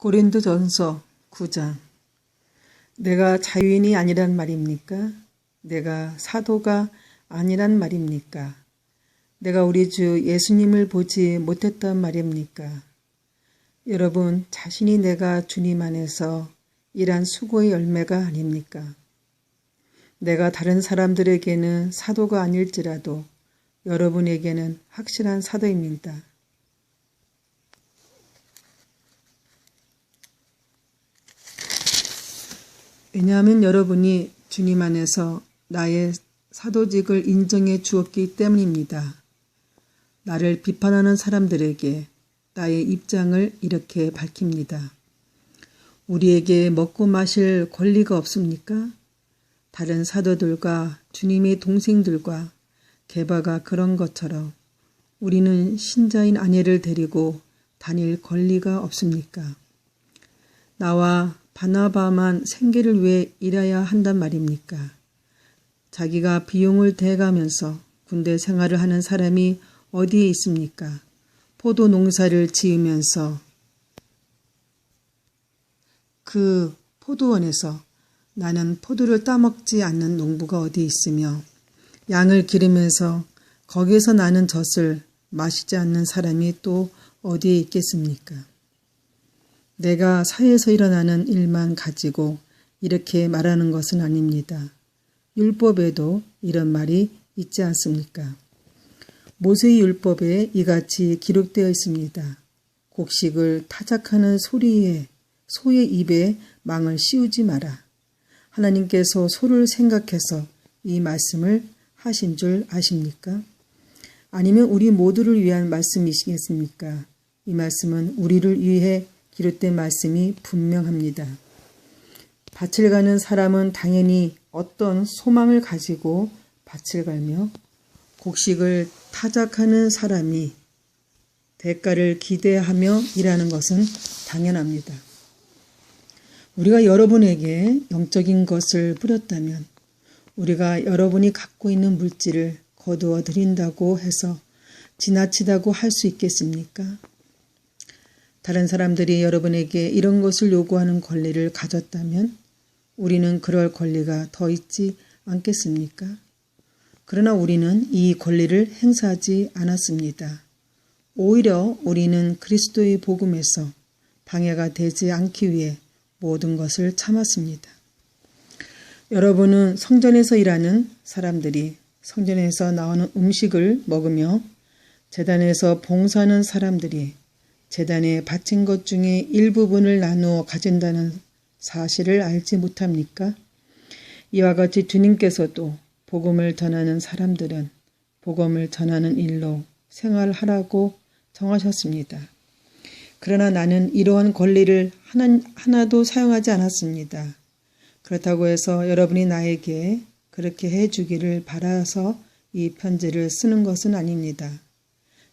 고린도전서 9장. 내가 자유인이 아니란 말입니까? 내가 사도가 아니란 말입니까? 내가 우리 주 예수님을 보지 못했단 말입니까? 여러분, 자신이 내가 주님 안에서 일한 수고의 열매가 아닙니까? 내가 다른 사람들에게는 사도가 아닐지라도 여러분에게는 확실한 사도입니다. 왜냐하면 여러분이 주님 안에서 나의 사도직을 인정해 주었기 때문입니다. 나를 비판하는 사람들에게 나의 입장을 이렇게 밝힙니다. 우리에게 먹고 마실 권리가 없습니까? 다른 사도들과 주님의 동생들과 게바가 그런 것처럼 우리는 신자인 아내를 데리고 다닐 권리가 없습니까? 나와 바나바만 생계를 위해 일해야 한단 말입니까? 자기가 비용을 대가면서 군대 생활을 하는 사람이 어디에 있습니까? 포도 농사를 지으면서 그 포도원에서 나는 포도를 따먹지 않는 농부가 어디 있으며 양을 기르면서 거기에서 나는 젖을 마시지 않는 사람이 또 어디에 있겠습니까? 내가 사회에서 일어나는 일만 가지고 이렇게 말하는 것은 아닙니다. 율법에도 이런 말이 있지 않습니까? 모세의 율법에 이같이 기록되어 있습니다. 곡식을 타작하는 소의 입에 망을 씌우지 마라. 하나님께서 소를 생각해서 이 말씀을 하신 줄 아십니까? 아니면 우리 모두를 위한 말씀이시겠습니까? 이 말씀은 우리를 위해 기록된 말씀이 분명합니다. 밭을 가는 사람은 당연히 어떤 소망을 가지고 밭을 갈며 곡식을 타작하는 사람이 대가를 기대하며 일하는 것은 당연합니다. 우리가 여러분에게 영적인 것을 뿌렸다면 우리가 여러분이 갖고 있는 물질을 거두어 드린다고 해서 지나치다고 할 수 있겠습니까? 다른 사람들이 여러분에게 이런 것을 요구하는 권리를 가졌다면 우리는 그럴 권리가 더 있지 않겠습니까? 그러나 우리는 이 권리를 행사하지 않았습니다. 오히려 우리는 그리스도의 복음에서 방해가 되지 않기 위해 모든 것을 참았습니다. 여러분은 성전에서 일하는 사람들이 성전에서 나오는 음식을 먹으며 제단에서 봉사하는 사람들이 제단에 바친 것 중에 일부분을 나누어 가진다는 사실을 알지 못합니까? 이와 같이 주님께서도 복음을 전하는 사람들은 복음을 전하는 일로 생활하라고 정하셨습니다. 그러나 나는 이러한 권리를 하나도 사용하지 않았습니다. 그렇다고 해서 여러분이 나에게 그렇게 해주기를 바라서 이 편지를 쓰는 것은 아닙니다.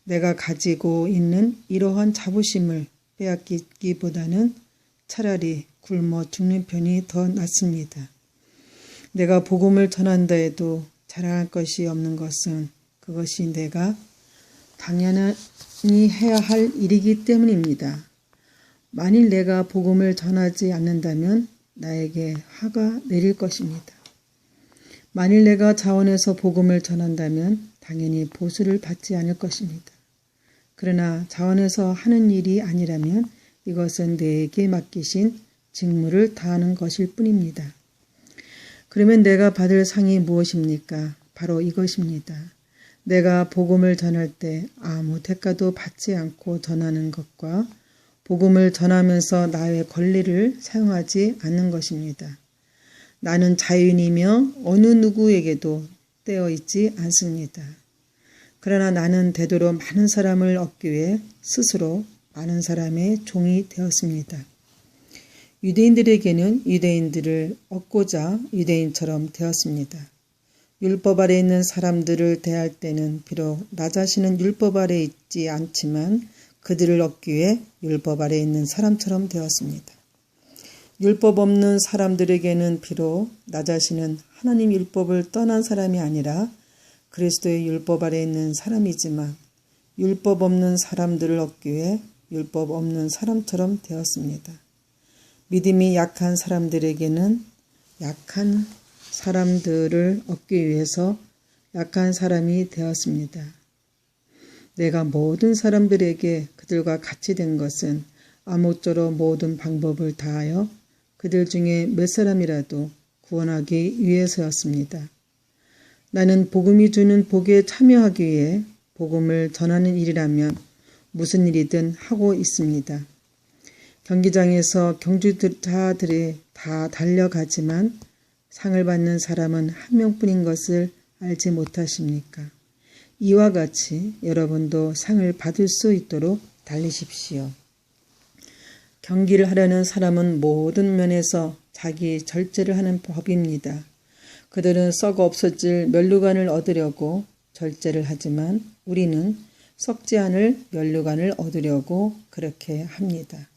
내가 가지고 있는 이러한 자부심을 빼앗기기보다는 차라리 굶어 죽는 편이 더 낫습니다. 내가 복음을 전한다 해도 자랑할 것이 없는 것은 그것이 내가 당연히 해야 할 일이기 때문입니다. 만일 내가 복음을 전하지 않는다면 나에게 화가 내릴 것입니다. 만일 내가 자원해서 복음을 전한다면 당연히 보수를 받지 않을 것입니다. 그러나 자원해서 하는 일이 아니라면 이것은 내게 맡기신 직무를 다하는 것일 뿐입니다. 그러면 내가 받을 상이 무엇입니까? 바로 이것입니다. 내가 복음을 전할 때 아무 대가도 받지 않고 전하는 것과 복음을 전하면서 나의 권리를 사용하지 않는 것입니다. 나는 자유인이며 어느 누구에게도 떼어 있지 않습니다. 그러나 나는 되도록 많은 사람을 얻기 위해 스스로 많은 사람의 종이 되었습니다. 유대인들에게는 유대인들을 얻고자 유대인처럼 되었습니다. 율법 아래 있는 사람들을 대할 때는 비록 나 자신은 율법 아래 있지 않지만 그들을 얻기 위해 율법 아래 있는 사람처럼 되었습니다. 율법 없는 사람들에게는 비록 나 자신은 하나님 율법을 떠난 사람이 아니라 그리스도의 율법 아래 있는 사람이지만 율법 없는 사람들을 얻기 위해 율법 없는 사람처럼 되었습니다. 믿음이 약한 사람들에게는 약한 사람들을 얻기 위해서 약한 사람이 되었습니다. 내가 모든 사람들에게 그들과 같이 된 것은 아무쪼록 모든 방법을 다하여 그들 중에 몇 사람이라도 구원하기 위해서였습니다. 나는 복음이 주는 복에 참여하기 위해 복음을 전하는 일이라면 무슨 일이든 하고 있습니다. 경기장에서 경주자들이 다 달려가지만 상을 받는 사람은 한 명뿐인 것을 알지 못하십니까? 이와 같이 여러분도 상을 받을 수 있도록 달리십시오. 경기를 하려는 사람은 모든 면에서 자기 절제를 하는 법입니다. 그들은 썩어 없어질 면류관을 얻으려고 절제를 하지만 우리는 썩지 않을 면류관을 얻으려고 그렇게 합니다.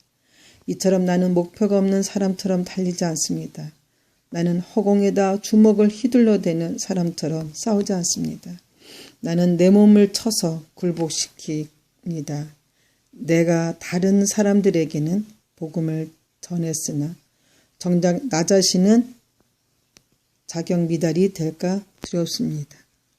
이처럼 나는 목표가 없는 사람처럼 달리지 않습니다. 나는 허공에다 주먹을 휘둘러대는 사람처럼 싸우지 않습니다. 나는 내 몸을 쳐서 굴복시킵니다. 내가 다른 사람들에게는 복음을 전했으나 정작 나 자신은 자격 미달이 될까 두렵습니다.